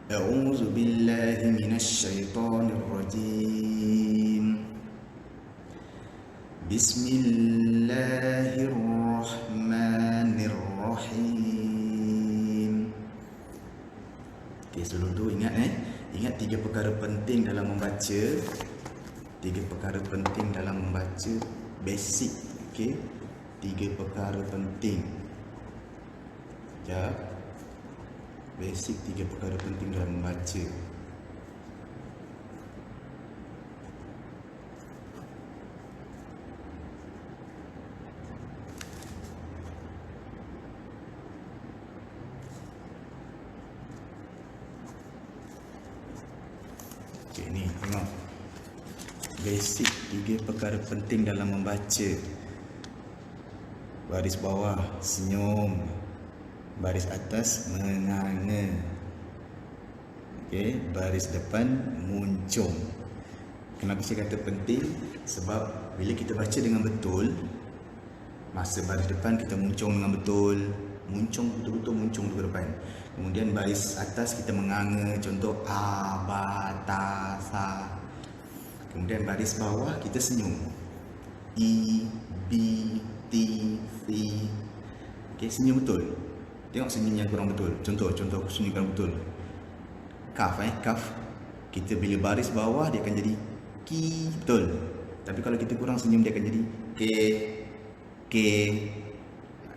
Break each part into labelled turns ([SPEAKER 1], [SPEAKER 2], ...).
[SPEAKER 1] A'udzu billahi minasyaitonir rajim. Bismillahirrahmanirrahim. Okey, sebelum tu ingat tiga perkara penting dalam membaca. Tiga perkara penting dalam membaca basic. Okey. Tiga perkara penting. Sekejap. Basic tiga perkara penting dalam membaca. Okey, ni tengok. Basic tiga perkara penting dalam membaca. Baris bawah senyum, baris atas menganga. Okey, baris depan muncung. Kenapa saya kata penting? Sebab bila kita baca dengan betul, masa baris depan kita muncung dengan betul, muncung betul-betul muncung ke depan. Kemudian baris atas kita menganga, contoh a, ba, ta, sa. Kemudian baris bawah kita senyum, i, b, t, c. Okey, senyum betul. Tengok senyum yang kurang betul. Contoh senyum kurang betul. Kaf kaf. Kita bila baris bawah dia akan jadi ki, betul. Tapi kalau kita kurang senyum dia akan jadi ke.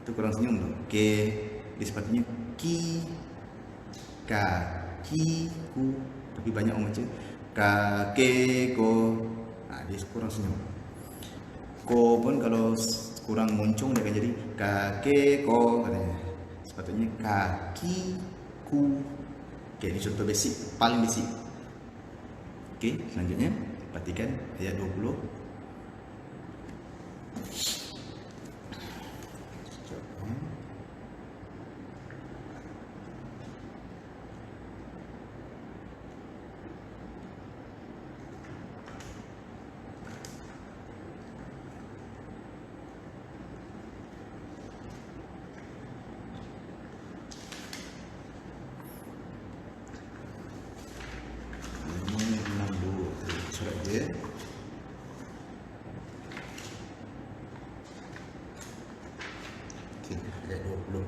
[SPEAKER 1] Itu kurang senyum tu. Ke. Dia sepatutnya ki, ka, ki, ku. Tapi banyak orang baca ka, ke, ko. Dia kurang senyum. Ko pun kalau kurang muncung dia akan jadi ka, ke, ko katanya. Sepatutnya kaki, ku. Okey, ini contoh basic, paling basic. Okey, selanjutnya perhatikan ayat 20. Surat dia. Okey, ayat 20.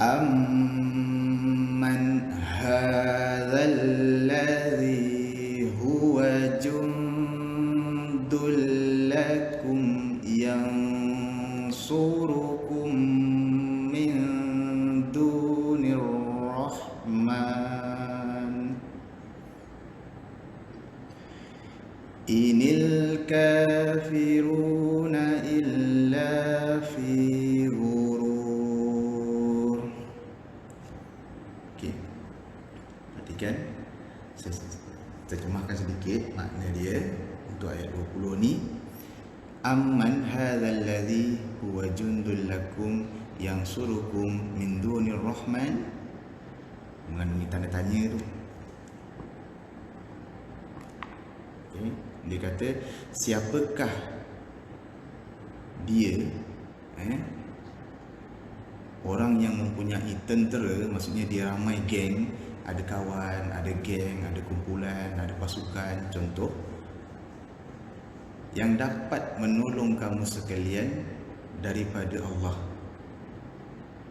[SPEAKER 1] Amman hadzal ladzi huwa jundul lakum yansurukum min dunir rahman inil kafiruna illa fi ghurur. Okey, perhatikan, saya terjemahkan sedikit makna dia untuk ayat 20 ni. Amman hadzal ladzi huwa jundul lakum yansurukum min dunir rahman. Mengandungi tanda tanya tu. Okay. Dia kata siapakah dia orang yang mempunyai tentera, maksudnya dia ramai geng, ada kawan, ada geng, ada kumpulan, ada pasukan, contoh, yang dapat menolong kamu sekalian daripada Allah.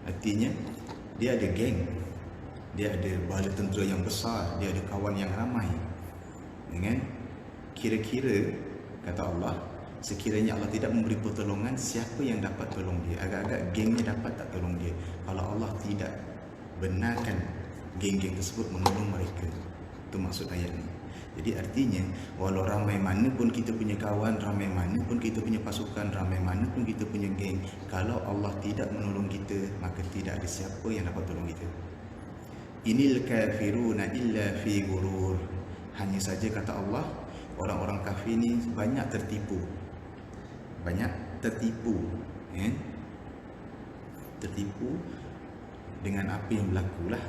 [SPEAKER 1] Artinya dia ada geng, dia ada bala tentera yang besar, dia ada kawan yang ramai. Dengan kira-kira kata Allah, sekiranya Allah tidak memberi pertolongan, siapa yang dapat tolong dia? Agak-agak gengnya dapat tak tolong dia kalau Allah tidak benarkan geng-geng tersebut menolong mereka. Itu maksud ayat ni. Jadi artinya, walau ramai mana pun kita punya kawan, ramai mana pun kita punya pasukan, ramai mana pun kita punya geng, kalau Allah tidak menolong kita, maka tidak ada siapa yang dapat tolong kita. Inil kafiruna illa fi ghurur. Hanya saja kata Allah, orang-orang kafir ni banyak tertipu. Tertipu dengan apa yang berlaku lah,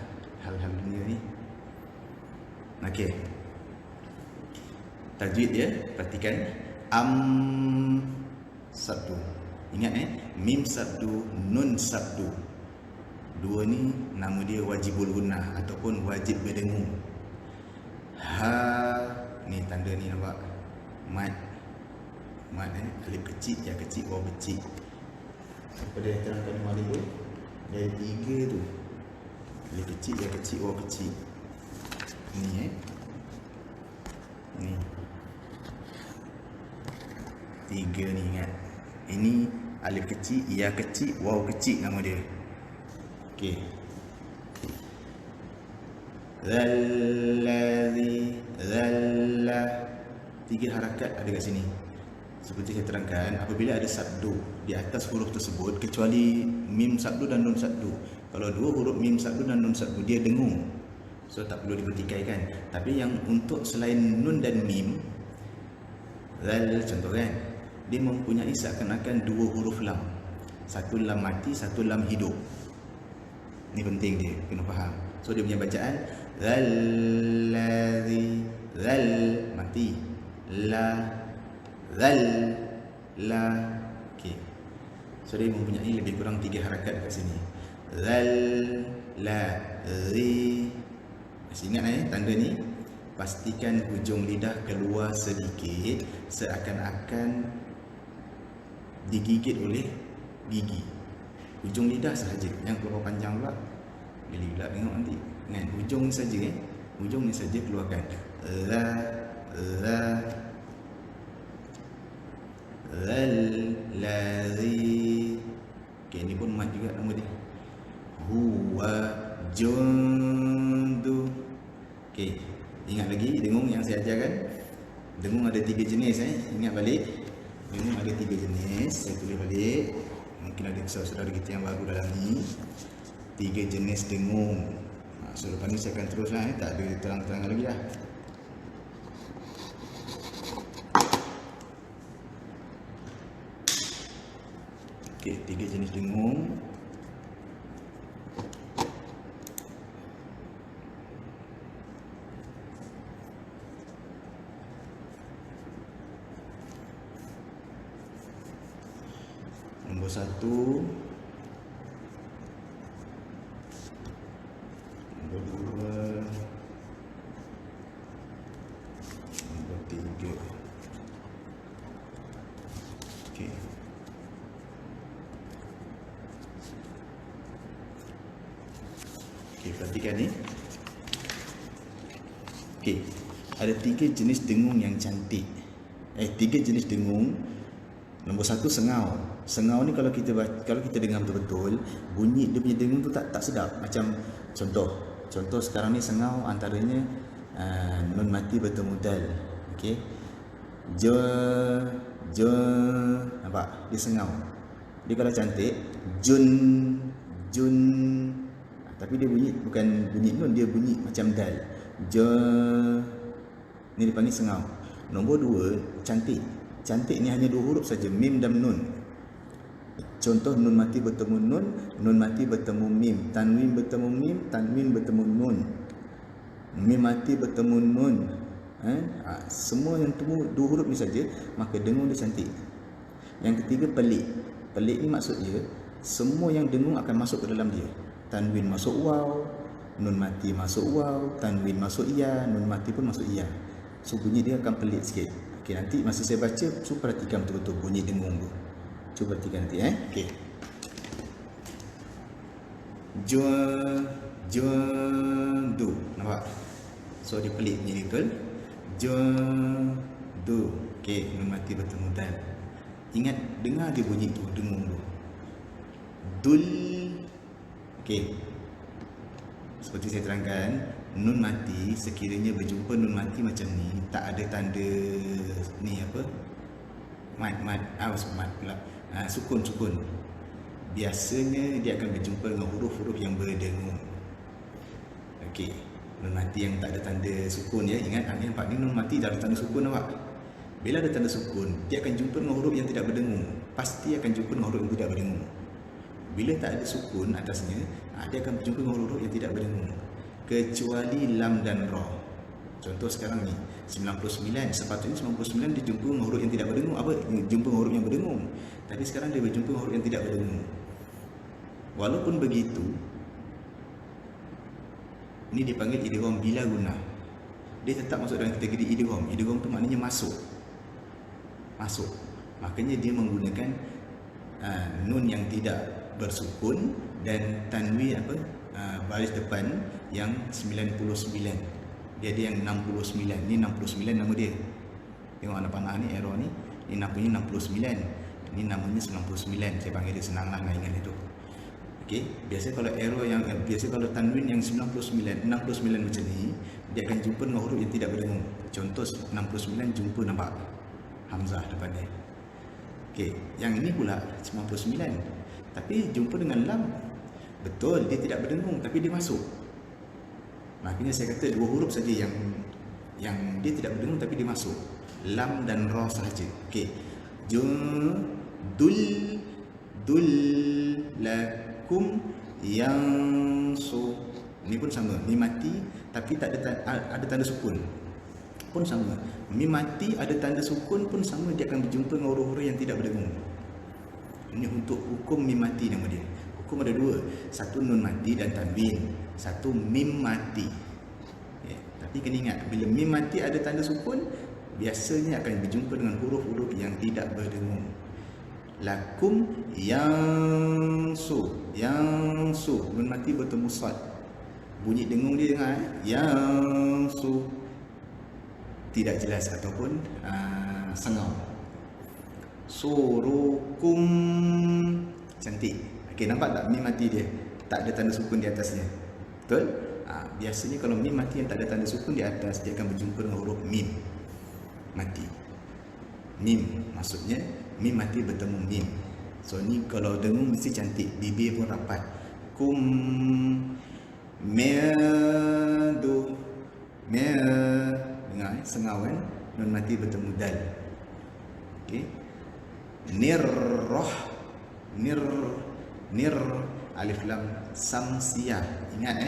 [SPEAKER 1] hal-hal dunia ni. Okey, tajwid dia, perhatikan. sabdu. Ingat mim sabdu, nun sabdu. Dua ni nama dia wajibul gunnah ataupun wajib berdengung. Ha ni tanda ni nampak. Mad. Mad alif kecil, ya kecil, waw kecil. Apa dia terangkan kemarin tu? Dari tiga tu. Alif kecil, ya kecil, waw kecil. Ni ni. Tiga ni ingat. Ini alif kecil, ya kecil, waw kecil nama dia. Okey. Zalladzi, zalla. Tiga harakat ada kat sini. Seperti saya terangkan, apabila ada sabdu di atas huruf tersebut, kecuali mim sabdu dan nun sabdu. Kalau dua huruf mim sabdu dan nun sabdu, dia dengung. So tak perlu dipertikaikan. Tapi yang untuk selain nun dan mim, zal contoh kan, dia mempunyai seakan-akan dua huruf lam. Satu lam mati, satu lam hidup. Ini penting dia, kena faham. So dia punya bacaan zalladzi, zal mati, la, zal, la. Okey. So dia mempunyai lebih kurang 3 harakat kat sini. Zal, la, zi. Masih ingat tanda ni? Pastikan hujung lidah keluar sedikit, seakan-akan digigit oleh gigi. Hujung lidah sahaja, yang keluar panjang pula bila pula tengok nanti kan, hujung ni saja hujung ni saja keluarkan. La, la, zal, lazi. Okey, ni pun mat juga nama dia. Huwa jundu. Okey, ingat lagi dengung yang saya ajarkan. Dengung ada 3 jenis ingat balik. Dengung ada 3 jenis, saya tulis balik. Mungkin ada saudara kita yang baru dalam ni. 3 jenis dengung. So lepas ni saya akan teruslah tak ada terang-terangan lagi dah. Okey, 3 jenis dengung. Nombor 1, nombor 2, nombor 3. Okey. Okey, perhatikan ni. Okey, ada 3 jenis dengung yang cantik. 3 jenis dengung. Nombor 1, sengau. Sengau ni kalau kita dengar betul-betul, bunyi dia punya dengung tu tak sedap. Macam contoh sekarang ni sengau antaranya nun mati bertemu dal. Okey. Je, nampak? Dia sengau. Dia kalau cantik jun. Tapi dia bunyi bukan bunyi nun, dia bunyi macam dal. Je. Ni dipanggil sengau. Nombor 2, cantik. Cantik ni hanya 2 huruf saja, mim dan nun. Contoh nun mati bertemu nun mati bertemu mim, tanwin bertemu mim, tanwin bertemu nun. Mim mati bertemu nun. Semua yang temu 2 huruf ni saja, maka dengung dia cantik. Yang ketiga, pelik. Pelik ni maksudnya semua yang dengung akan masuk ke dalam dia. Tanwin masuk waw, nun mati masuk waw, tanwin masuk ya, nun mati pun masuk ya. So bunyi dia akan pelik sikit. Okey, nanti masa saya baca, cuba perhatikan betul-betul bunyi dengung tu. Cuba perhatikan nanti Okey. Jundu. Nampak? So dia pelik bunyi betul. Jundu. Okey, nun mati bertemu dal. Ingat dengar dia bunyi tu, dengung tu. Dul. Okey. Seperti saya terangkan, nun mati sekiranya berjumpa nun mati macam ni, tak ada tanda ni apa? Mat pula. Sukun. Biasanya dia akan berjumpa dengan huruf-huruf yang berdengung. Okey, nun mati yang tak ada tanda sukun ya. Ingat nampak ni nun mati dah ada tanda sukun nampak. Bila ada tanda sukun, dia akan jumpa dengan huruf yang tidak berdengung. Pasti akan jumpa dengan huruf yang tidak berdengung. Bila tak ada sukun atasnya, dia akan berjumpa dengan huruf yang tidak berdengung. Kecuali lam dan ra. Contoh sekarang ni, 99. Sepatutnya 99 dia jumpa dengan huruf yang tidak berdengung. Apa? Jumpa dengan huruf yang berdengung. Tapi sekarang dia berjumpa dengan huruf yang tidak berdengung. Walaupun begitu, ini dipanggil idgham bila guna. Dia tetap masuk dalam kategori idgham. Idgham tu maknanya masuk. Masuk. Makanya dia menggunakan nun yang tidak bersukun dan tanwin baris depan yang 99. Dia ada yang 69. Ni 69 nama dia. Tengok anak panah ni, arrow ni. Ni namanya 69. Ni namanya 99. Saya panggil dia senanglah nak ingat itu. Okey, biasa kalau arrow yang kalau tanwin yang 69 macam ni, dia akan jumpa dengan huruf yang tidak berdengung. Contoh 69 jumpa nampak hamzah depan dia. Okey, yang ini pula 99. Tapi jumpa dengan lam. Betul, dia tidak berdengung tapi dia masuk. Maknanya saya kata dua huruf saja yang dia tidak berdengung tapi dia masuk. Lam dan ra sahaja. Okey. Dul lakum yang su. Ni pun sama. Ni mati tapi tak ada tanda sukun. Pun sama. Mim mati ada tanda sukun pun sama, dia akan berjumpa dengan huruf-huruf yang tidak berdengung. Ini untuk hukum mim mati nama dia. Hukum ada dua. Satu nun mati dan tanwin. Satu mim mati. Tapi kena ingat, bila mim mati ada tanda sukun, biasanya akan berjumpa dengan huruf-huruf yang tidak berdengung. Lakum yang su. Yang su. Nun mati bertemu sad. Bunyi dengung dia dengar. Yang su. Tidak jelas ataupun sengau. Surukum. Cantik. Okey, nampak tak mim mati dia? Tak ada tanda sukun di atasnya. Betul? Biasanya kalau mim mati yang tak ada tanda sukun di atas, dia akan berjumpa dengan huruf mim mati. Mim maksudnya mim mati bertemu mim. So ni kalau dengung mesti cantik, bibir pun rapat. Kum medu dengar sengau kan, nun mati bertemu dal. Okey. Nirrah nir alif lam samsiyah. Ingat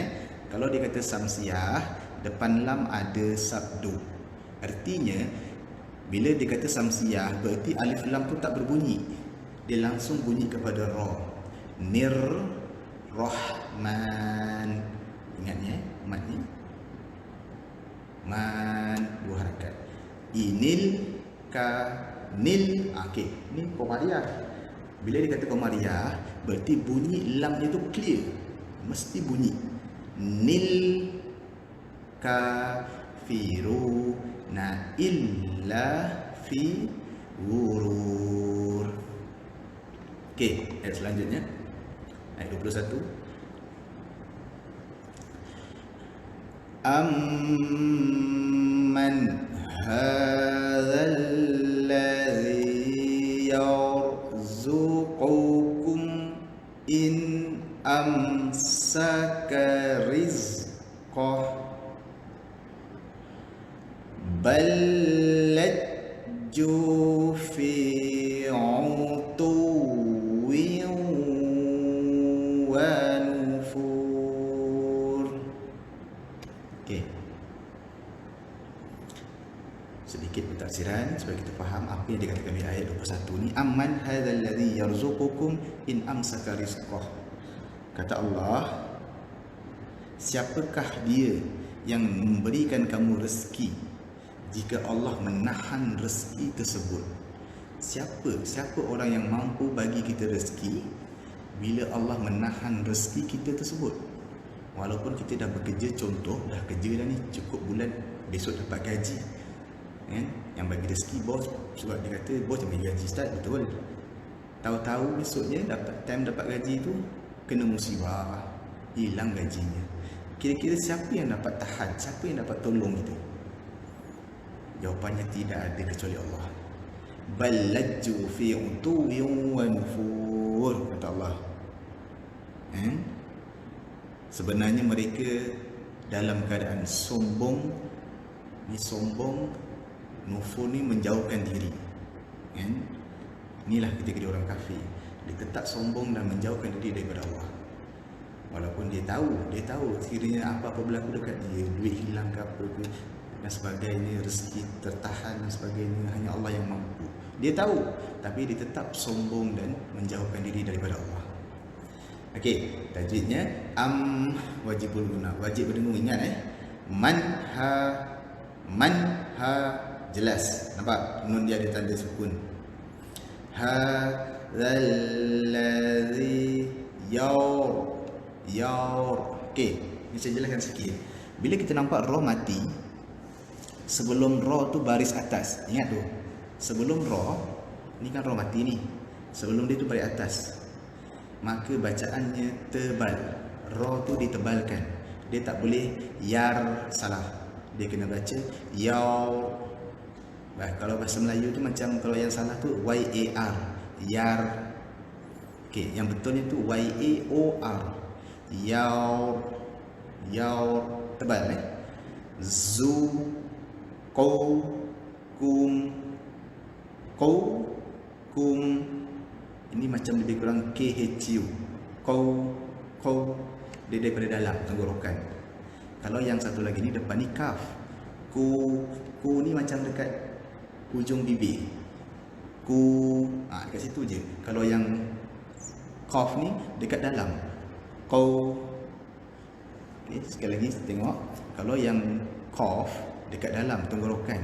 [SPEAKER 1] kalau dia kata samsiyah, depan lam ada sabdu. Artinya bila dia kata samsiyah, berarti alif lam tu tak berbunyi. Dia langsung bunyi kepada ra. Nir rahman. Ingat ni mat ni. Man dua harakat. Inil ka nil. Okey, ni komariah. Bila dia kata komariah, berarti bunyi lamnya tu clear. Mesti bunyi. Nil kafiru na illa fi wurur. Okey, ayat selanjutnya. Ayat 21. Amman hadzal ladzi yarzuqukum in amsaka rizqah bal lajju fi utuwin wa nufur. Okey, sedikit pentafsiran supaya kita faham apa yang dikatakan di ayat 21 ni. Amman hadzal ladzi yarzuqukum in amsaka rizqah. Kata Allah, siapakah dia yang memberikan kamu rezeki jika Allah menahan rezeki tersebut? Siapa orang yang mampu bagi kita rezeki bila Allah menahan rezeki kita tersebut? Walaupun kita dah bekerja, contoh dah kerja dah ni cukup bulan, besok dapat gaji kan? Yang bagi rezeki bos, sebab dia kata bos yang bagi gaji start, betul. Tahu-tahu besoknya dapat gaji tu kena musibah, hilang gajinya. Kira-kira siapa yang dapat tahan? Siapa yang dapat tolong kita? Jawapannya tidak ada kecuali Allah. Bal lajju fi utuwin wa nufur, kata Allah. Sebenarnya mereka dalam keadaan sombong. Ni sombong, nufur ni menjauhkan diri. Inilah kategori orang kafir. Dia tetap sombong dan menjauhkan diri daripada Allah. Walaupun dia tahu sekiranya apa-apa berlaku dekat dia, duit hilang ke apa ke, dan sebagainya, rezeki tertahan dan sebagainya, hanya Allah yang mampu. Dia tahu, tapi dia tetap sombong dan menjauhkan diri daripada Allah. Okey, tajwidnya wajibul guna, wajib berdengung. Ingat man ha, jelas. Nampak nun dia ada tanda sukun. Hadzalladzi yaur. Okey, ni saya jelaskan sikit. Bila kita nampak ra mati, sebelum ra tu baris atas. Ingat tu. Sebelum ra, ni kan ra mati ni. Sebelum dia tu baris atas. Maka bacaannya tebal. Ra tu ditebalkan. Dia tak boleh yar salah. Dia kena baca yaur. Kalau bahasa Melayu tu macam kalau yang salah tu Y-A-R, yar. Okey, yang betulnya tu Y-A-O-R, yaur. Yaur, tebal zu, kum. Ini macam lebih kurang KHU. Dia daripada dalam tenggorokan. Kalau yang satu lagi ni depan ni kaf. Ku ni macam dekat hujung bibir. Dekat situ je. Kalau yang qaf ni dekat dalam. Okay, sekali lagi tengok. Kalau yang qaf dekat dalam tenggorokan.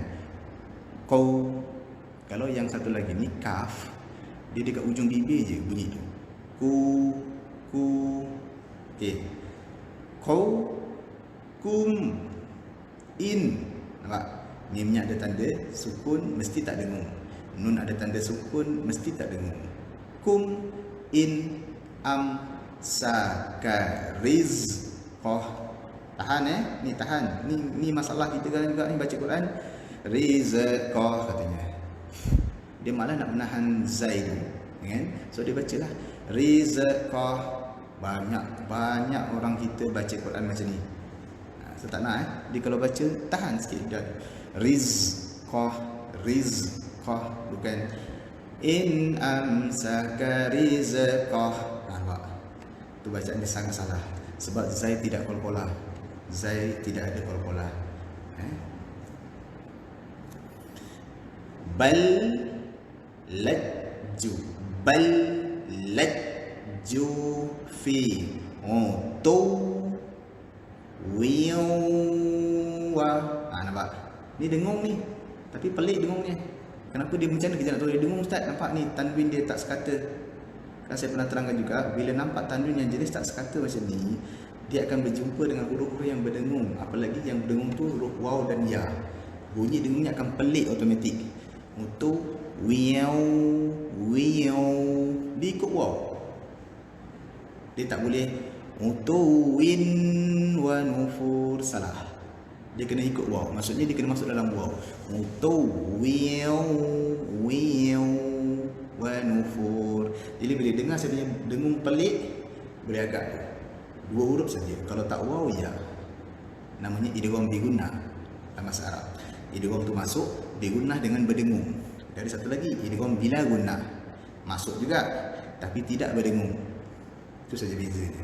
[SPEAKER 1] Kalau yang satu lagi ni kaf, dia dekat ujung bibir je bunyi tu. Okey. Kum in. Nampak? Mimnya ada tanda sukun, mesti tak dengung. Nun ada tanda sukun, mesti tak dengung. Kum in sakariz. Tahan ni tahan. Ni masalah kita kan juga ni baca Quran. Rizqah katanya. Dia malah nak menahan zai tu, kan? So dia bacalah rizqah. Banyak orang kita baca Quran macam ni. So tak nak dia kalau baca tahan sikit dah. Rizqah, bukan in sakariz-qah. Nampak? Tu bacaan dia sangat salah. Sebab zai tidak qalqalah. Zai tidak ada qalqalah. Bal lajju fi tu wiwa. Nampak? Ni dengung ni. Tapi pelik dengungnya. Kenapa dia macam mana kita nak tahu dia dengung, ustaz? Nampak ni tanwin dia tak sekata. Kan saya pernah terangkan juga, bila nampak tanwin yang jenis tak sekata macam ni, dia akan berjumpa dengan huruf-huruf yang berdengung. Apalagi yang berdengung tu huruf waw dan ya. Bunyi dengungnya akan pelik automatik. Untuk wiyaw. Dia ikut waw. Dia tak boleh utuwin wa nufur. Salah. Dia kena ikut waw. Maksudnya dia kena masuk dalam waw. Utuwiyaw wa nufur. Jadi bila dengar saya punya dengung pelik, boleh agak dua huruf saja. Kalau tak waw, ya. Namanya idgham bigunnah dalam bahasa Arab. Idgham tu masuk bigunnah dengan berdengung. Dari satu lagi idgham bila gunnah, masuk juga tapi tidak berdengung. Itu saja bezanya.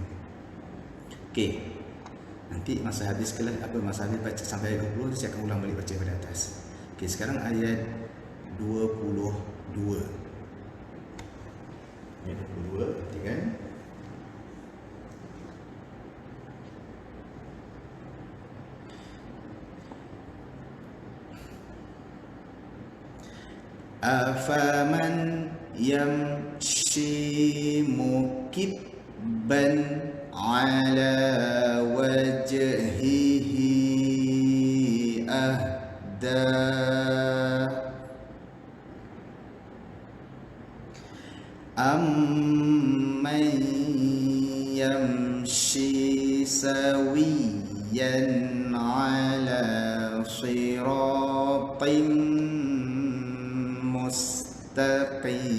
[SPEAKER 1] Okey. Nanti masa habis masa habis baca sampai ayat 20, saya akan ulang balik baca pada atas. Okey, sekarang ayat 22. Ayat 22, perhatikan. Afaman yamshi mukibban ala wajhihi ahda amman yamshi sawiyan ala siratin mustaqim.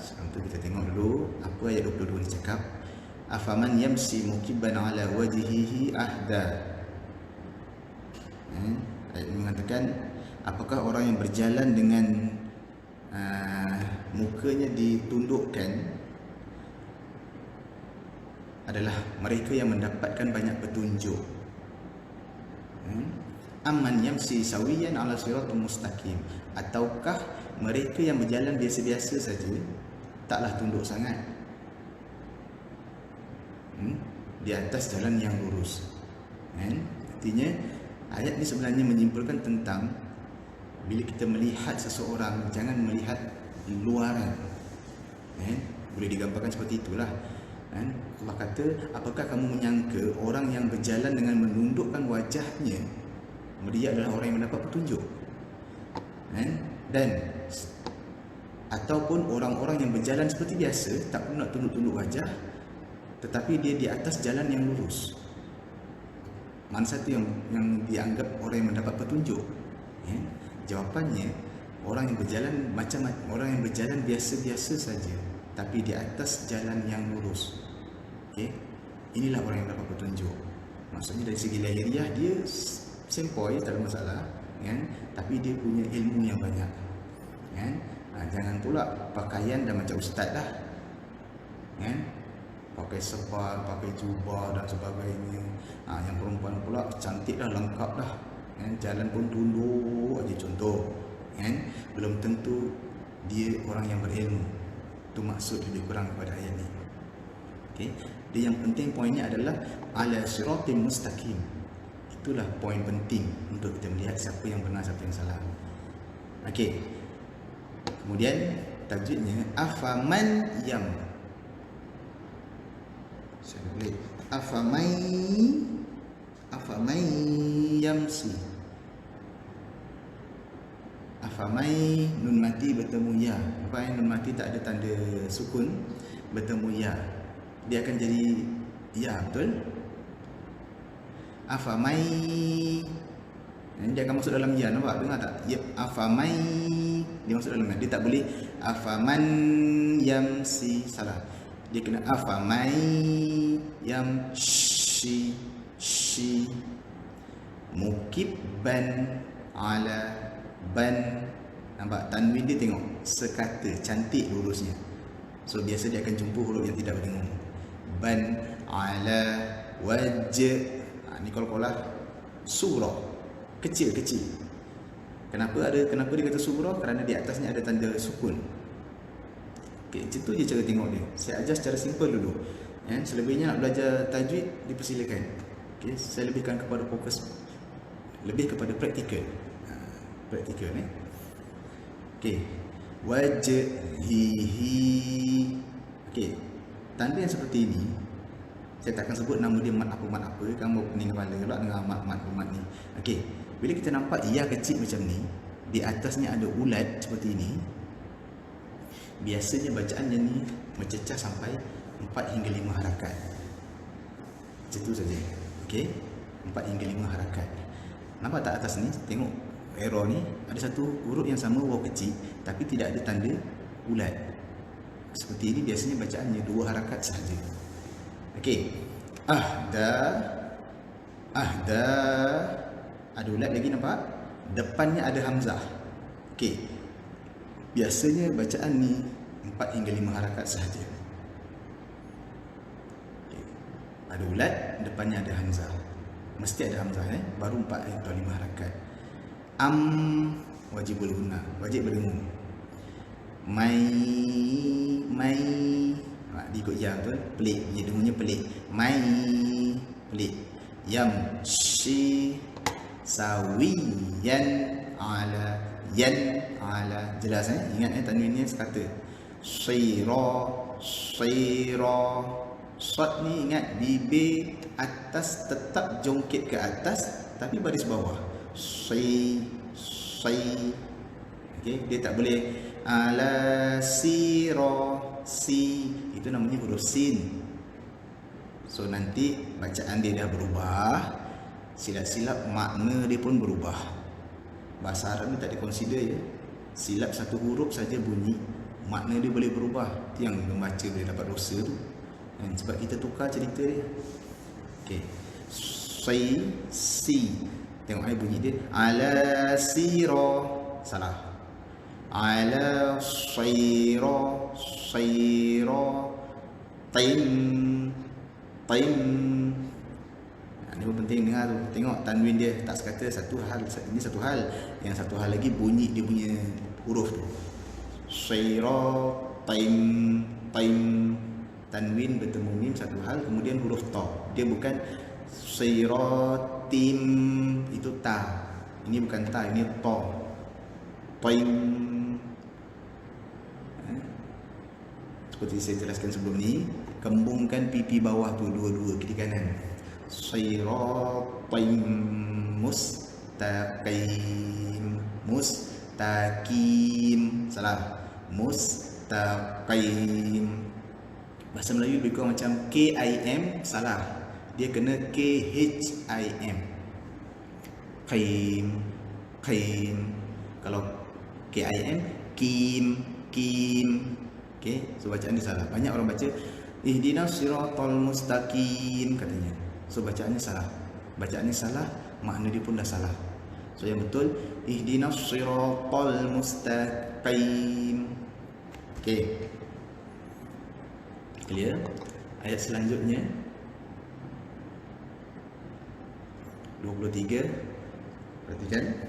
[SPEAKER 1] Sekarang tu kita tengok dulu apa ayat 22 ni cakap. Afaman yamsi mukibban ala wajhihi ahda. Ayat ini mengatakan, apakah orang yang berjalan dengan mukanya ditundukkan, adalah mereka yang mendapatkan banyak petunjuk. Amman yamsi sawiyan ala siratal mustaqim, ataukah mereka yang berjalan biasa-biasa saja, taklah tunduk sangat di atas jalan yang lurus. Artinya ayat ni sebenarnya menyimpulkan tentang bila kita melihat seseorang, jangan melihat luaran. Boleh digambarkan seperti itulah. Allah kata, apakah kamu menyangka orang yang berjalan dengan menundukkan wajahnya, dia adalah orang yang mendapat petunjuk? Dan ataupun orang-orang yang berjalan seperti biasa, tak perlu nak tunduk-tunduk wajah, tetapi dia di atas jalan yang lurus. Mana satu yang dianggap orang yang mendapat petunjuk? Jawapannya, orang yang berjalan macam orang yang berjalan biasa-biasa saja, tapi di atas jalan yang lurus. Inilah orang yang dapat petunjuk. Maksudnya dari segi lahiriah dia sempoi, tak ada masalah, tapi dia punya ilmu yang banyak. Jangan pula pakaian dah macam ustaz dah, pakai serban, pakai jubah dan sebagainya. Yang perempuan pula cantik dah, lengkap dah, jalan pun tunduk aja contoh. Belum tentu dia orang yang berilmu. Itu maksud lebih kurang kepada ayat ni. Dia yang penting poinnya adalah ala siratal mustaqim. Itulah poin penting untuk kita melihat siapa yang benar, siapa yang salah. Kemudian tajwidnya afaman yam. Saya boleh afamai yamsi. Afamai nun mati bertemu ya. Apa yang nun mati tak ada tanda sukun, bertemu ya, dia akan jadi ya, betul? Afamai, dia akan masuk dalam ya, nampak? Dengar tak? Ya, afamai, dia masuk dalam ya. Dia tak boleh afaman yamsi, salah. Dia kena afamai yamshi, shi, mukibban ala ban. Nampak? Tanwin dia tengok sekata, cantik lurusnya. So biasa dia akan jumpa huruf yang tidak berdengung. Ban ala wajh. Ni qalqalah surah, kecil-kecil. Kenapa dia kata surah? Kerana di atasnya ada tanda sukun. Itu je cara tengok dia. Saya ajar secara simple dulu. Selebihnya nak belajar tajwid, dipersilakan. Saya lebihkan kepada fokus, lebih kepada praktikal. Praktikal ni. Wajhihi. Tanda yang seperti ini, saya takkan sebut nama dia mat apa, kamu pening kepala pula dengan mat ni. Bila kita nampak ya kecil macam ni, di atasnya ada ulat seperti ini, biasanya bacaannya ni mencecah sampai 4 hingga 5 harakat. Macam tu saja. 4 hingga 5 harakat. Nampak tak atas ni? Tengok error ni, ada satu huruf yang sama, waw kecil, tapi tidak ada tanda ulat. Seperti ini biasanya bacaannya 2 harakat sahaja. Ahda, ada ulat lagi, nampak? Depannya ada hamzah. Biasanya bacaan ni 4 hingga 5 harakat sahaja. Ada ulat, depannya ada hamzah. Mesti ada hamzah, baru 4 atau 5 harakat. Wajibul guna, wajib berdengung. Mai, diikut ya, betul? Pelik, dia dengungnya pelik. Mai, pelik. Yamshi sawiyan ala, yan ala, jelas ingat tanwinnya sekata. Sira, sad ni ingat bibir atas tetap jongkit ke atas, tapi baris bawah. Dia tak boleh ala sira, si, itu namanya huruf sin. So nanti bacaan dia dah berubah, silap-silap makna dia pun berubah. Bahasa Arab ni tak dikonsider silap satu huruf saja bunyi, makna dia boleh berubah. Itu yang membaca boleh dapat dosa tu. Sebab kita tukar cerita dia. Si, tengok bunyi dia ala sira, salah. Ala sira, tin, taim. Ini pun penting dengar tu. Tengok tanwin dia tak sekata satu hal, ini satu hal. Yang satu hal lagi bunyi dia punya huruf tu. Siratim, taim, tanwin bertemu mim satu hal, kemudian huruf ta. Dia bukan siratim, itu ta. Ini bukan ta, ini ta. Taim. Seperti saya jelaskan sebelum ni, kembungkan pipi bawah tu dua-dua kiri kanan. Siratim mustaqim, mustaqim, salah, mustaqim. Bahasa Melayu lebih kurang macam KIM, salah, dia kena KHIM. Qim, qim. Kalau KIM, kim, kim. Okey, so bacaan dia salah. Banyak orang baca ihdinas siratal mustaqim katanya. So bacaannya salah. Bacaannya salah, makna dia pun dah salah. So yang betul ihdinas siratal mustaqim. Okey. Clear? Ayat selanjutnya 23. Perhatikan.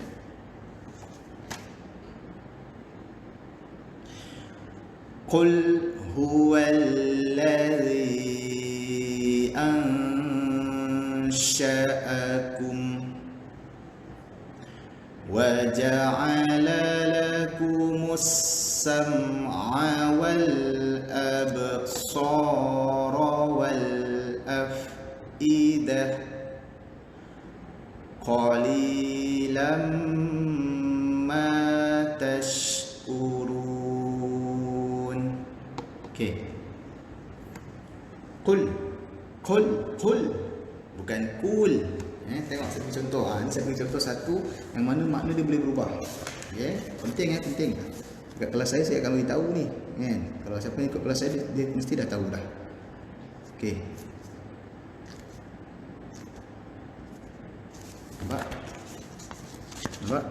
[SPEAKER 1] Qul huwallazi ansha'akum wa ja'ala lakumus sam'a wal absara wal af'idah qalilan ma tashkurun. Okey. Qul, qul, qul, bukan kul. Tengok saya beri contoh. Ini saya beri contoh satu yang mana makna dia boleh berubah. Okey, penting penting. Dekat kelas saya akan beritahu ni, kan. Kalau siapa yang ikut kelas saya dia mesti dah tahu dah. Okey. Nampak? Nampak?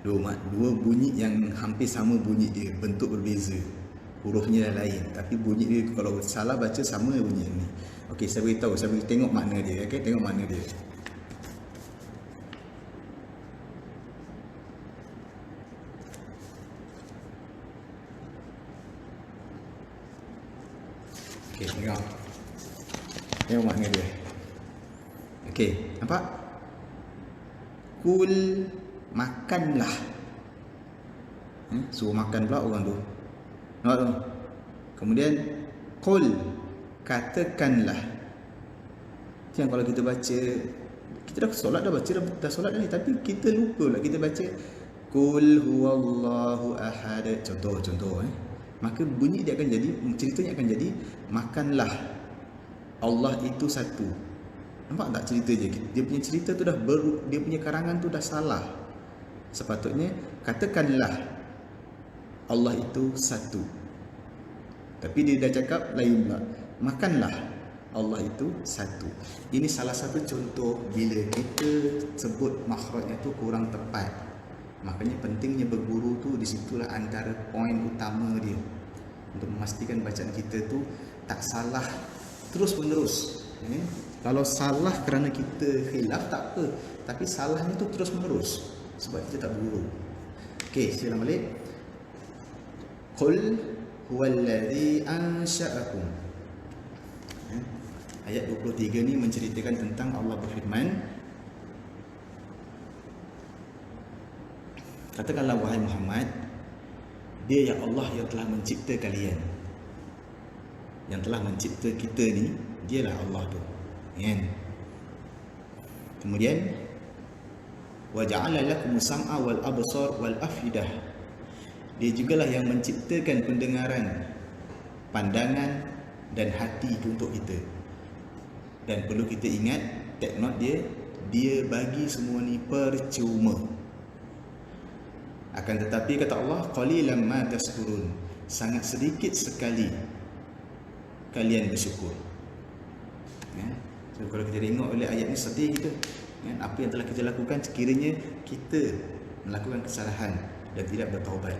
[SPEAKER 1] Dua bunyi yang hampir sama bunyi dia, bentuk berbeza. Hurufnya dah lain, tapi bunyi dia kalau salah baca sama bunyi ni. Okey, saya beritahu, saya beri tengok makna dia, okey, tengok makna dia. Okey, tengok. Tengok makna dia. Okey, nampak? Kul, makanlah. Suruh makan pula orang tu. Nampak tu? Kemudian qul, katakanlah. Yang kalau kita baca, kita dah solat dah baca dah solat dah ni, tapi kita lupa lah kita baca qul huwallahu ahad. Contoh. Maka bunyi dia akan jadi, ceritanya akan jadi makanlah, Allah itu satu. Nampak tak cerita je? Dia punya cerita tu dah dia punya karangan tu dah salah. Sepatutnya katakanlah Allah itu satu. Tapi dia dah cakap lain pula. Makanlah, Allah itu satu. Ini salah satu contoh bila kita sebut makhrajnya tu kurang tepat. Makanya pentingnya berguru tu, di situlah antara poin utama dia. Untuk memastikan bacaan kita tu tak salah terus menerus. Kalau salah kerana kita khilaf tak apa, tapi salahnya tu terus menerus sebab kita tak berguru. Okey, saya ulang balik. Qul huwallazi ansha'akum. Ayat 23 ni menceritakan tentang Allah berfirman, katakanlah wahai Muhammad, dia yang Allah yang telah mencipta kalian. Yang telah mencipta kita ni, dialah Allah tu. Kan? Kemudian wa ja'ala lakumus sam'a wal absar wal afidah. Dia jugalah yang menciptakan pendengaran, pandangan dan hati itu untuk kita. Dan perlu kita ingat, take note dia bagi semua ni percuma. Akan tetapi kata Allah, qalilan ma tashkurun, sangat sedikit sekali kalian bersyukur. So, kalau kita tengok oleh ayat ni sedih kita, apa yang telah kita lakukan sekiranya kita melakukan kesalahan dan tidak bertaubat.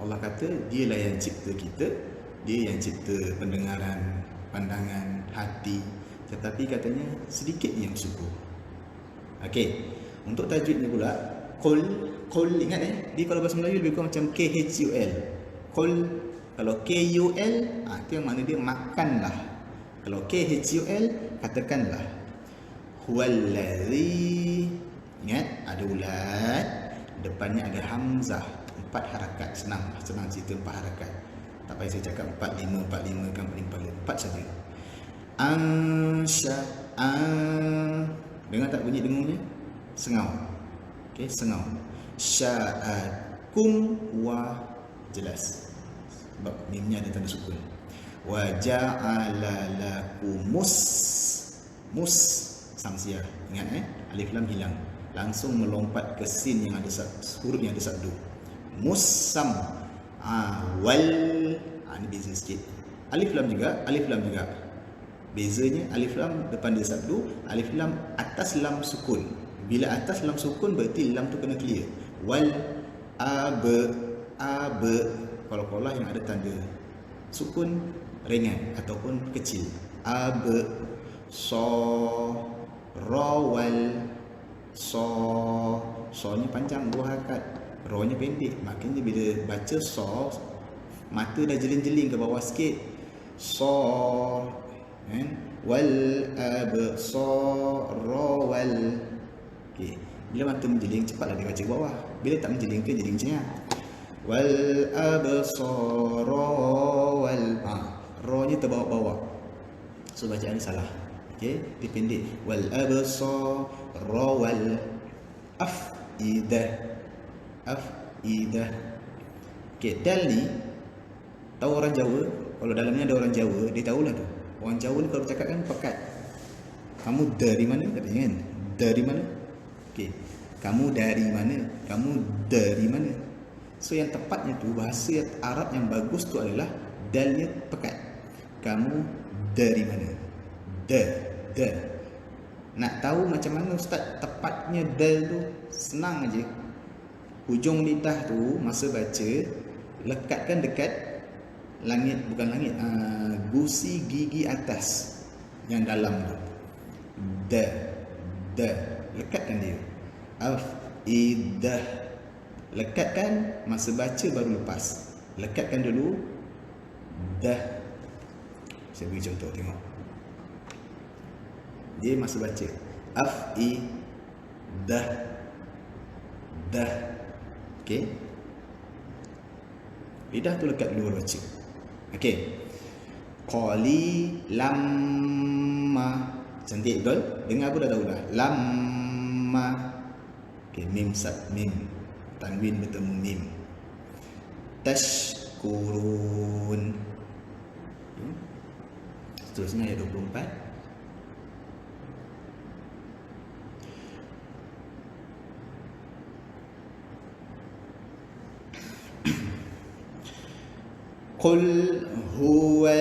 [SPEAKER 1] Allah kata dialah yang cipta kita, Dia yang cipta pendengaran, pandangan, hati. Tetapi katanya sedikit yang bersyukur. Okey, untuk tajwidnya pula, qul ingat dia kalau bahasa Melayu lebih kurang macam KHUL. Qul, kalau KUL, itu yang mana dia makanlah. Kalau KHUL, katakanlah. Huwallazi, ingat ada ulat, depannya ada hamzah, 4 harakat. Senang cerita 4 harakat. Tak payah saya cakap 4, 5 kan paling 4 saja. Ansya, dengar tak bunyi dengungnya? Sengau. Okey, sengau. Sya'akum wa, jelas. Sebab mimnya ada tanda sukun. Wa ja'ala lakumus, mus samsiah. Ingat alif lam hilang. Langsung melompat ke sin yang ada huruf yang ada sabdu. Musam, wal, ini beza sikit. Alif lam juga. Bezanya alif lam depan dia sabdu, alif lam atas lam sukun. Bila atas lam sukun berarti lam tu kena clear. Wal, kalau yang ada tanda sukun ringan ataupun kecil. Rawal, nya panjang 2 harakat, rawnya pendek. Maknanya bila baca mata dah jeling-jeling ke bawah sikit. Wal absar wal. Okey, bila mata menjeling cepatlah dia baca ke bawah. Bila tak menjeling ke jeling macam ni. Wal absar wal, ro-nya terbawa-bawa. So bacaan ni salah. Okey, dia pendek. Wal absar wal afidah. Okey, dal ni tahu orang Jawa, kalau dalamnya ada orang Jawa, dia tahulah tu. Orang Jawa ni kalau bercakap kan pekat. Kamu dari mana? Katanya kan. Dari mana? Okey. Kamu dari mana? Kamu dari mana? So yang tepatnya tu, bahasa Arab yang bagus tu adalah dalnya pekat. Kamu dari mana? Da. Nak tahu macam mana ustaz tepatnya dal tu? Senang aja. Hujung lidah tu masa baca lekatkan dekat langit, bukan langit, gusi gigi atas yang dalam tu. Da, lekatkan dia. Afidah, lekatkan masa baca baru lepas. Lekatkan dulu. Dah. Saya beri contoh, tengok. Dia masa baca afidah, dah. Okey, lidah tu lekat dulu baru baca. Okey. Lamma. Cantik betul? Dengar pun dah tahu dah. Lamma. Okey, mim tanwin bertemu mim. Tashkurun. Okay. Seterusnya ayat 24. Qul huwallazi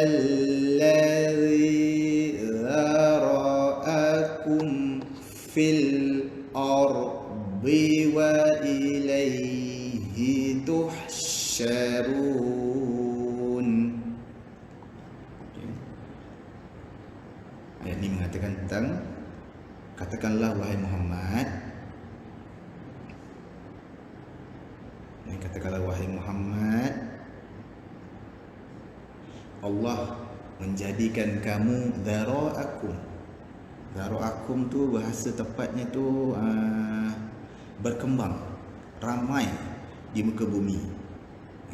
[SPEAKER 1] zara'akum fil ardi wa ilaihi tuhsyarun. Ayat ini mengatakan tentang, katakanlah wahai Muhammad, Allah menjadikan kamu dzara'akum. Dzara'akum tu bahasa tepatnya tu berkembang, ramai di muka bumi,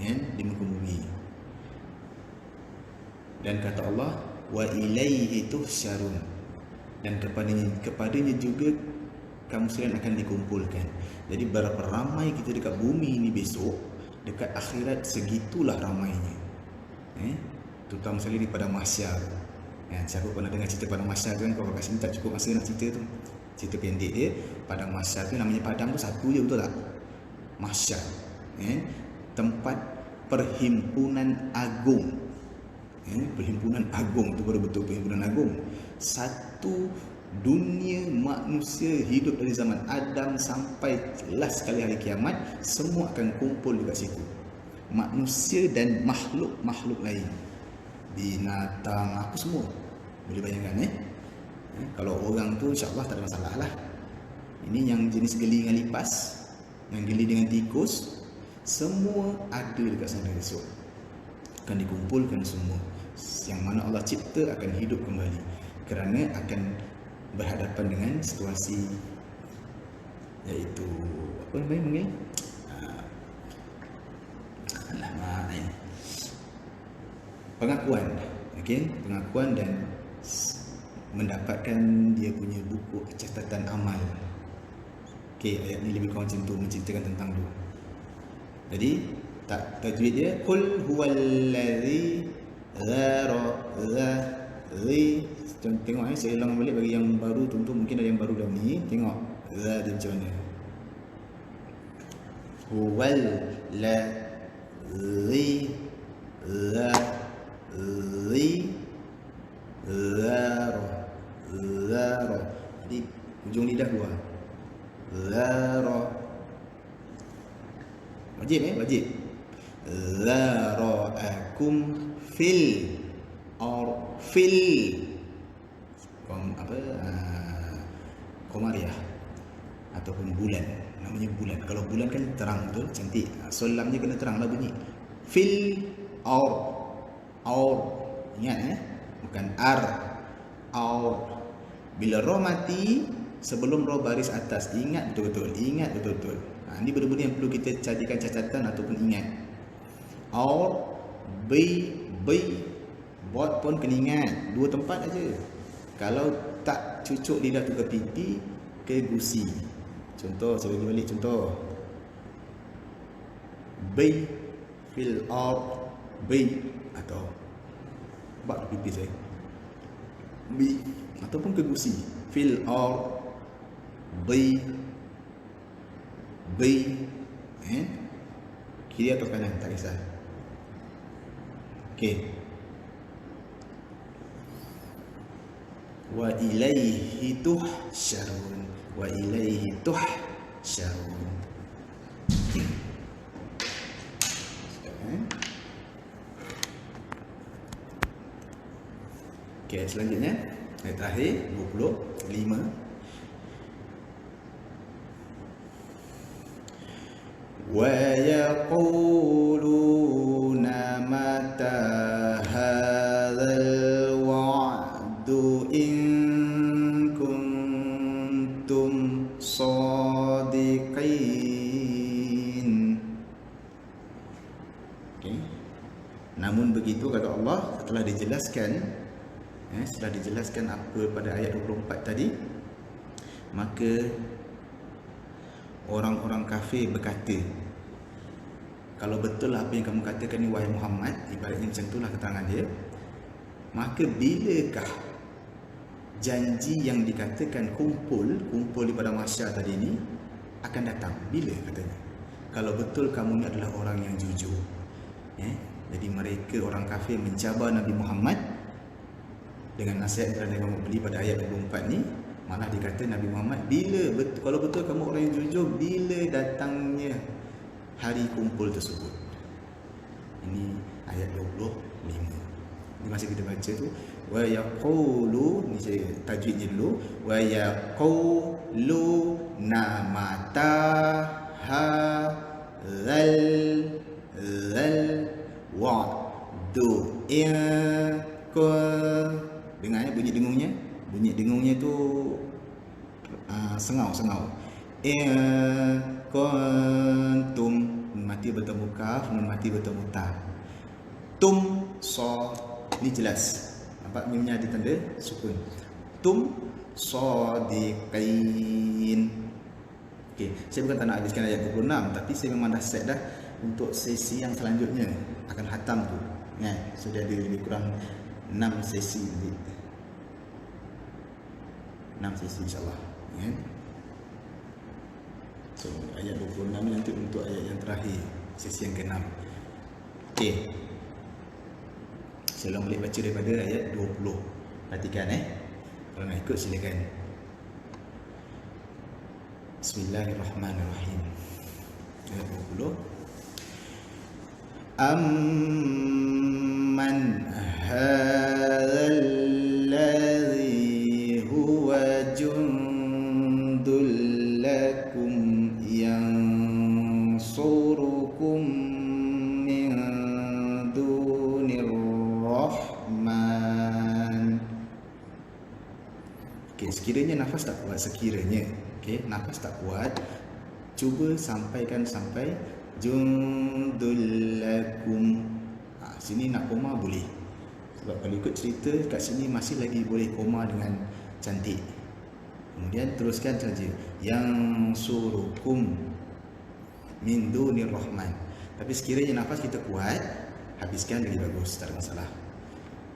[SPEAKER 1] di muka bumi. Dan kata Allah, wa ilaihi tuhsyarun, dan kepadanya juga kamu sekalian akan dikumpulkan. Jadi berapa ramai kita dekat bumi ini besok, dekat akhirat segitulah ramainya. Terutama sekali di padang mahsyar. Siapa pernah dengar cerita padang mahsyar kan? Kalau kat sini tak cukup masa nak cerita tu. Cerita pendek dia, padang mahsyar tu namanya padang tu satu je, betul tak? Mahsyar. Tempat perhimpunan agung. Perhimpunan agung tu baru betul perhimpunan agung. Satu dunia manusia hidup dari zaman Adam sampai last sekali hari kiamat, semua akan kumpul dekat situ. Manusia dan makhluk-makhluk lain. binatang, apa semua. Boleh bayangkan kalau orang tu insya-Allah tak ada masalah lah. Ini yang jenis geli dengan lipas, yang geli dengan tikus, semua ada dekat sana esok. Akan dikumpulkan semua. Yang mana Allah cipta akan hidup kembali. Kerana akan berhadapan dengan situasi, iaitu apa namanya? Pengakuan. Okey, pengakuan dan mendapatkan dia punya buku catatan amal. Okey, ayat ni lebih kurang macam tu, menceritakan tentang tu. Jadi tajwid dia qul huwallazi tengok saya ulang balik bagi yang baru, tentu mungkin ada yang baru dalam ni. Tengok za dia macam mana. Huwallazi zara. Jadi hujung lidah keluar. Zara. Wajib wajib. Zara'akum fil Komariah ataupun bulan, namanya bulan. Kalau bulan kan terang betul, cantik. Solam je kena terang lah bunyi. Fil ingat bukan ar. Bila roh mati sebelum roh baris atas, ingat betul-betul. Ini benda-benda yang perlu kita jadikan catatan ataupun ingat. Bot pun kena ingat, dua tempat aja. Kalau tak cucuk lidah tu ke pipi, ke gusi. Contoh, saya bagi balik contoh. Fil atau bak pipi saya. Ataupun ke gusi. Fil kiri atau kanan tak kisah. Okey. Wa ilaihi tuhsyarun. Okey, selanjutnya ayat terakhir 25. Wa yaquluna mata hadzal wa'du in kuntum shadiqin. Okay. Namun begitu kata Allah, setelah dijelaskan apa pada ayat 24 tadi, maka orang-orang kafir berkata, kalau betul apa yang kamu katakan ni wahai Muhammad, ibaratnya macam itulah keterangan dia, maka bilakah janji yang dikatakan kumpul di pada mahsyar tadi ni akan datang? Bila katanya? Kalau betul kamu ni adalah orang yang jujur. Jadi mereka orang kafir mencabar Nabi Muhammad dengan nasihat yang mereka beli pada ayat 24 ni. Malah dikata Nabi Muhammad, kalau betul kamu orang yang jujur, bila datangnya hari kumpul tersebut? Ini ayat 25. Ini masa kita baca tu, wa yaqulu, ni saya tajwidnya dulu, wa yaqulu namata hadzal wa'du in dengar bunyi dengungnya tu sengau. Kuntum, mati bertemu kaf, nun mati bertemu ta. Tum so, ni jelas. Nampak mimnya ada tanda sukun. Tum sadiqin. Okey, saya bukan tak nak habiskan ayat 26, tapi saya memang dah set dah untuk sesi yang selanjutnya akan khatam tu. Sudah ada lebih kurang 6 sesi nanti. 6 sesi insya-Allah. So ayat 26 ni nanti untuk ayat yang terakhir, sesi yang ke-6. Okey. Saya ulang balik baca daripada ayat 20. Perhatikan kalau nak ikut silakan. Bismillahirrahmanirrahim. Ayat 20. Amman hadzal ladzi huwa jundul lakum yansurukum min dunir rahman. Okey, sekiranya nafas tak kuat, nafas tak kuat, cuba sampaikan sampai jundul lakum. Sini nak koma boleh. Sebab kalau ikut cerita kat sini masih lagi boleh koma dengan cantik. Kemudian teruskan saja yang surukum min dunir rahman. Tapi sekiranya nafas kita kuat, habiskan lagi bagus, tak ada masalah.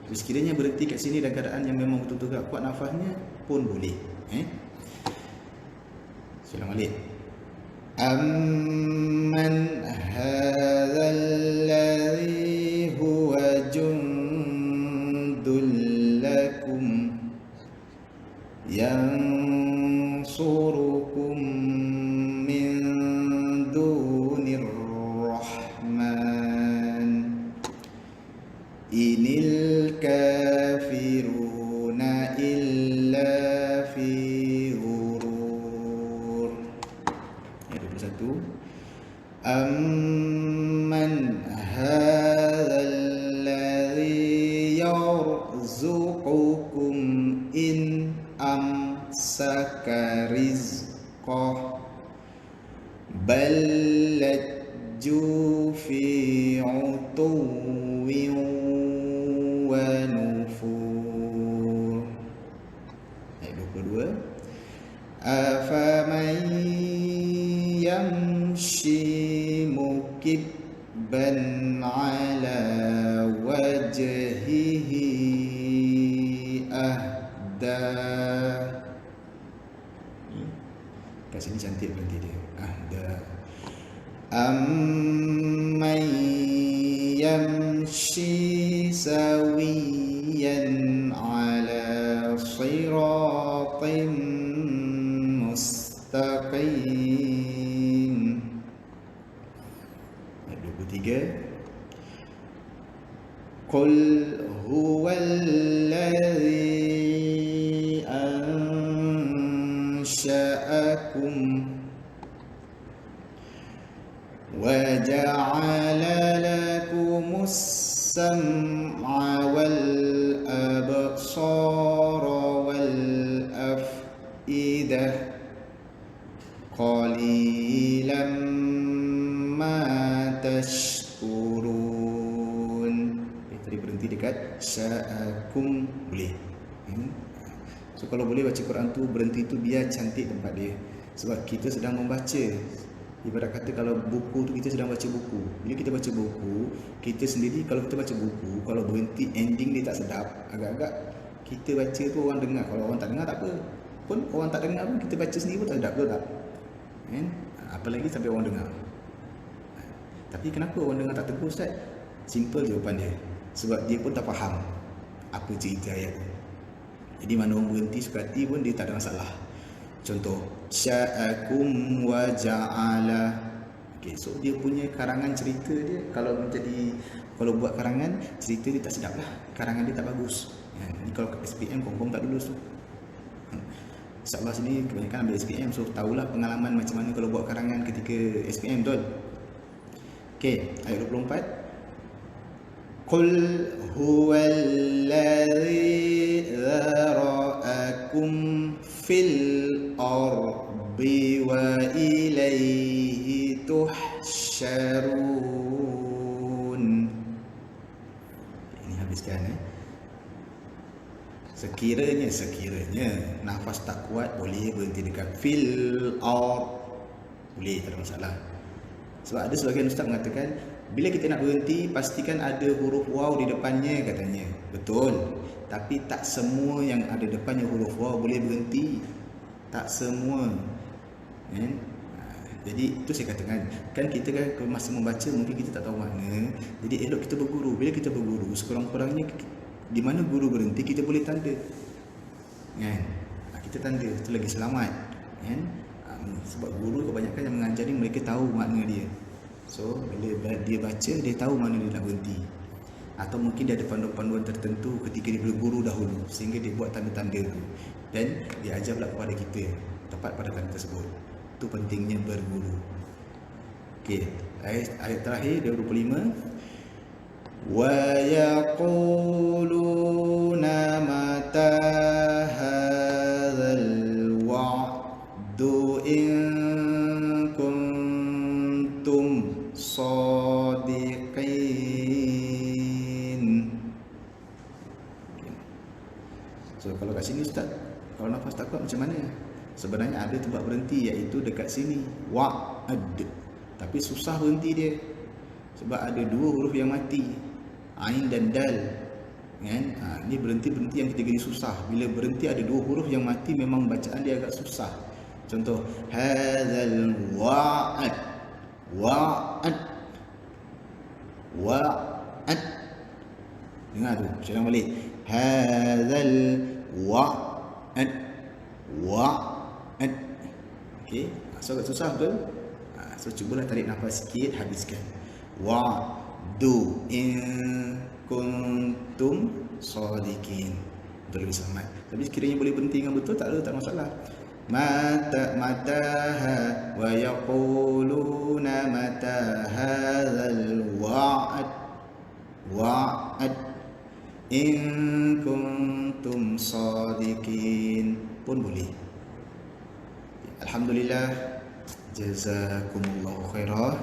[SPEAKER 1] Tapi sekiranya berhenti kat sini dalam keadaan yang memang betul-betul tak kuat nafasnya pun boleh. Ulang balik. Amman hadzal ladzi huwa jundul lakum yansurukum min dunir rahman. Inil kafiruna illa fi ghurur. Ayat 21. Amman hadzal ladzi yarzuqukum in amsaka rizqah bal lajju fi utuwin wa nufur. Ayat 22. Afaman yamshi mukibban ala wajhihi ahda. Kat sini cantik berhenti dia. Ahda. Amman yamshi sawiyan ala siratin mustaqim. Ayat 23. Qul huwallazi ansha'akum wa ja'ala lakumus sam'a wal absara wal af'idah qalilan ma tashkurun. Tadi berhenti dekat sya'akum boleh. So kalau boleh baca Quran tu berhenti tu biar cantik tempat dia. Sebab kita sedang membaca. Ibarat kata kalau buku tu kita sedang baca buku. Bila kita baca buku, kita sendiri kalau kita baca buku, kalau berhenti ending dia tak sedap, agak-agak kita baca tu orang dengar. Kalau orang tak dengar tak apa. Pun orang tak dengar pun kita baca sendiri pun tak sedap, betul tak? Apalagi sampai orang dengar. Tapi kenapa orang dengar tak tegur, Ustaz? Simple jawapan dia. Sebab dia pun tak faham apa cerita ayat tu. Jadi mana orang berhenti suka hati pun dia tak ada masalah. Contoh, sya'akum wa ja'ala. Okay, so dia punya karangan cerita dia kalau buat karangan cerita dia tak sedap lah. Karangan dia tak bagus. Ni kalau SPM confirm tak lulus tu. InsyaAllah sini kebanyakan ambil SPM, so tahulah pengalaman macam mana kalau buat karangan ketika SPM, betul? Okay, ayat 24. Qul huwallazi dzara'akum fil ardi wa ilaihi tuhsyarun. Ini habiskan. Sekiranya nafas tak kuat, boleh berhenti dekat fil ard. Boleh, tak ada masalah. Sebab ada sebagian ustaz mengatakan bila kita nak berhenti, pastikan ada huruf waw di depannya katanya. Betul. Tapi tak semua yang ada depannya huruf waw boleh berhenti. Tak semua. Jadi itu saya katakan, kan kita kan masa membaca mungkin kita tak tahu makna. Jadi elok kita berguru. Bila kita berguru, sekurang-kurangnya di mana guru berhenti kita boleh tanda. Kita tanda, itu lagi selamat. Sebab guru kebanyakan yang mengajar ni mereka tahu makna dia. So bila dia baca, dia tahu mana dia nak berhenti. atau mungkin dia ada panduan-panduan tertentu ketika dia berguru dahulu sehingga dia buat tanda-tanda itu dan dia ajar pula kepada kita tepat pada tanda tersebut. Itu pentingnya berguru. Okey, ayat terakhir 25. Wa yaquluna mata hadzal wa'du in kuntum sadiqin. So kalau kat sini ustaz, kalau nafas tak kuat macam mana? Sebenarnya ada tempat berhenti iaitu dekat sini, wa'ad. Tapi susah berhenti dia. Sebab ada dua huruf yang mati, ain dan dal. Kan? Ini berhenti yang ketiga ni susah. Bila berhenti ada dua huruf yang mati memang bacaan dia agak susah. Contoh hadzal wa'ad. Wa'ad. Wa'ad. Dengar tu, saya ulang balik. Hadzal wa'ad. Wa'ad. Okey, so agak susah betul? So cubalah tarik nafas sikit, habiskan. Wa'du in kuntum shadiqin. Betul lebih selamat. Tapi sekiranya boleh berhenti dengan betul tak ada, tak masalah. Mataha wa yaquluna mata hadzal wa'ad. Wa'ad in kuntum shadiqin pun boleh. Alhamdulillah. Jazakumullahu khairah.